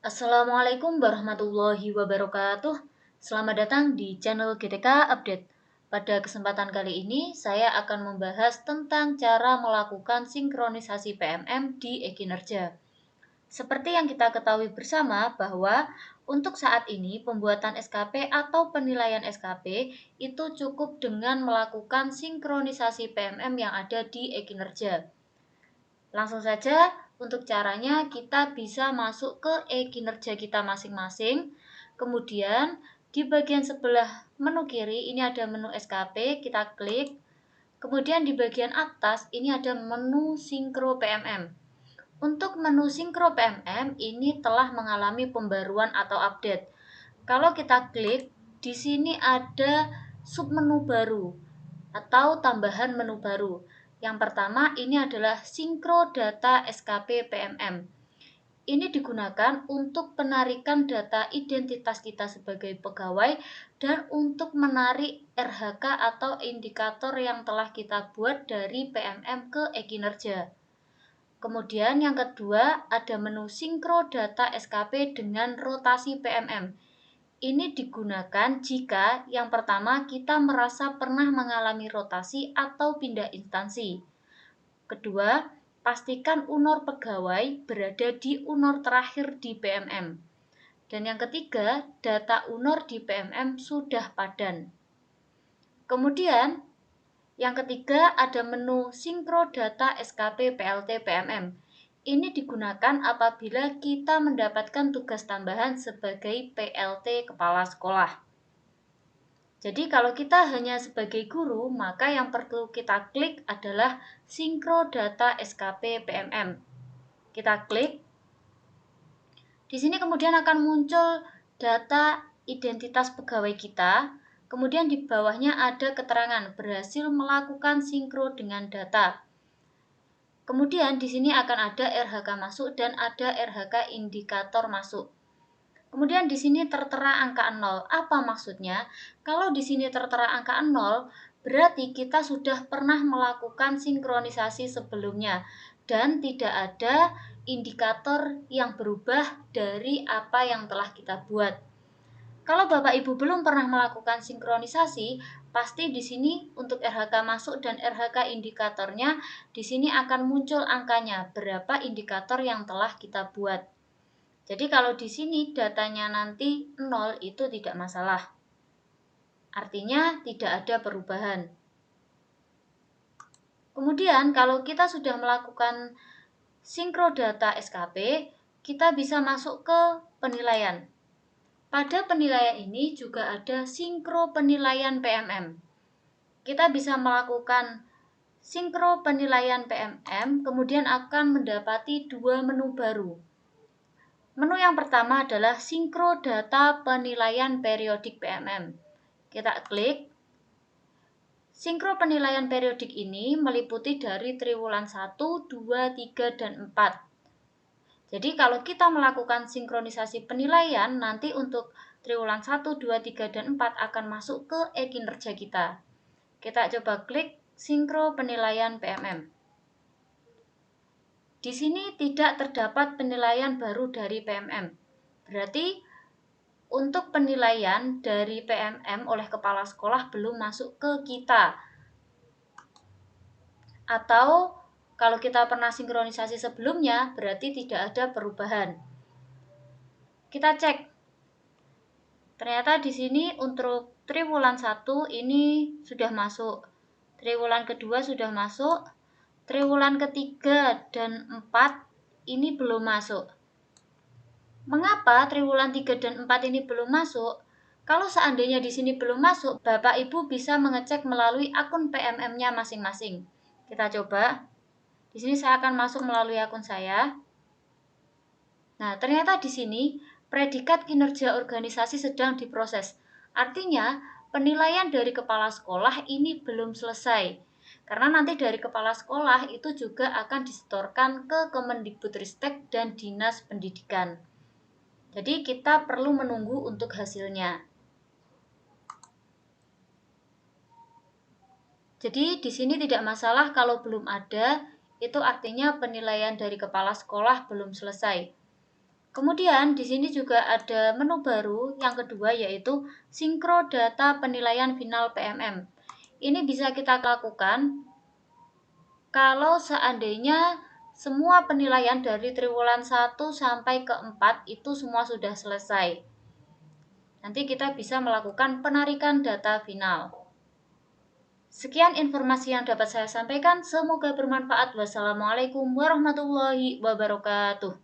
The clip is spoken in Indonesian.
Assalamualaikum warahmatullahi wabarakatuh. Selamat datang di channel GTK Update. Pada kesempatan kali ini, saya akan membahas tentang cara melakukan sinkronisasi PMM di e-Kinerja. Seperti yang kita ketahui bersama bahwa untuk saat ini pembuatan SKP atau penilaian SKP itu cukup dengan melakukan sinkronisasi PMM yang ada di e-Kinerja. Langsung saja, untuk caranya kita bisa masuk ke e-kinerja kita masing-masing. Kemudian di bagian sebelah menu kiri ini ada menu SKP, kita klik. Kemudian di bagian atas ini ada menu sinkro PMM. Untuk menu sinkro PMM ini telah mengalami pembaruan atau update. Kalau kita klik, di sini ada submenu baru atau tambahan menu baru. Yang pertama ini adalah sinkro data SKP PMM. Ini digunakan untuk penarikan data identitas kita sebagai pegawai dan untuk menarik RHK atau indikator yang telah kita buat dari PMM ke e-kinerja. Kemudian yang kedua ada menu sinkro data SKP dengan rotasi PMM. Ini digunakan jika yang pertama kita merasa pernah mengalami rotasi atau pindah instansi. Kedua, pastikan unor pegawai berada di unor terakhir di PMM. Dan yang ketiga, data unor di PMM sudah padan. Kemudian, yang ketiga ada menu sinkro data SKP PLT PMM. Ini digunakan apabila kita mendapatkan tugas tambahan sebagai PLT kepala sekolah. Jadi kalau kita hanya sebagai guru, maka yang perlu kita klik adalah sinkro data SKP PMM. Kita klik. Di sini kemudian akan muncul data identitas pegawai kita. Kemudian di bawahnya ada keterangan berhasil melakukan sinkro dengan data. Kemudian di sini akan ada RHK masuk dan ada RHK indikator masuk. Kemudian di sini tertera angka 0. Apa maksudnya? Kalau di sini tertera angka 0, berarti kita sudah pernah melakukan sinkronisasi sebelumnya dan tidak ada indikator yang berubah dari apa yang telah kita buat. Kalau Bapak Ibu belum pernah melakukan sinkronisasi, pasti di sini untuk RHK masuk dan RHK indikatornya di sini akan muncul angkanya, berapa indikator yang telah kita buat. Jadi kalau di sini datanya nanti 0 itu tidak masalah. Artinya tidak ada perubahan. Kemudian kalau kita sudah melakukan sinkro data SKP, kita bisa masuk ke penilaian. Pada penilaian ini juga ada sinkro penilaian PMM. Kita bisa melakukan sinkro penilaian PMM, kemudian akan mendapati dua menu baru. Menu yang pertama adalah sinkro data penilaian periodik PMM. Kita klik. Sinkro penilaian periodik ini meliputi dari triwulan 1, 2, 3, dan 4. Jadi kalau kita melakukan sinkronisasi penilaian, nanti untuk triwulan 1, 2, 3, dan 4 akan masuk ke e-kinerja kita. Kita coba klik sinkro penilaian PMM. Di sini tidak terdapat penilaian baru dari PMM. Berarti untuk penilaian dari PMM oleh kepala sekolah belum masuk ke kita. Atau kalau kita pernah sinkronisasi sebelumnya, berarti tidak ada perubahan. Kita cek. Ternyata di sini untuk triwulan 1 ini sudah masuk. Triwulan kedua sudah masuk. Triwulan ketiga dan 4 ini belum masuk. Mengapa triwulan 3 dan 4 ini belum masuk? Kalau seandainya di sini belum masuk, Bapak Ibu bisa mengecek melalui akun PMM-nya masing-masing. Kita coba. Di sini saya akan masuk melalui akun saya. Nah, ternyata di sini predikat kinerja organisasi sedang diproses. Artinya, penilaian dari kepala sekolah ini belum selesai. Karena nanti dari kepala sekolah itu juga akan disetorkan ke Kemendikbudristek dan Dinas Pendidikan. Jadi kita perlu menunggu untuk hasilnya. Jadi di sini tidak masalah kalau belum ada, itu artinya penilaian dari kepala sekolah belum selesai. Kemudian di sini juga ada menu baru yang kedua yaitu sinkro data penilaian final PMM. Ini bisa kita lakukan kalau seandainya semua penilaian dari triwulan 1 sampai ke 4 itu semua sudah selesai. Nanti kita bisa melakukan penarikan data final. Sekian informasi yang dapat saya sampaikan. Semoga bermanfaat. Wassalamualaikum warahmatullahi wabarakatuh.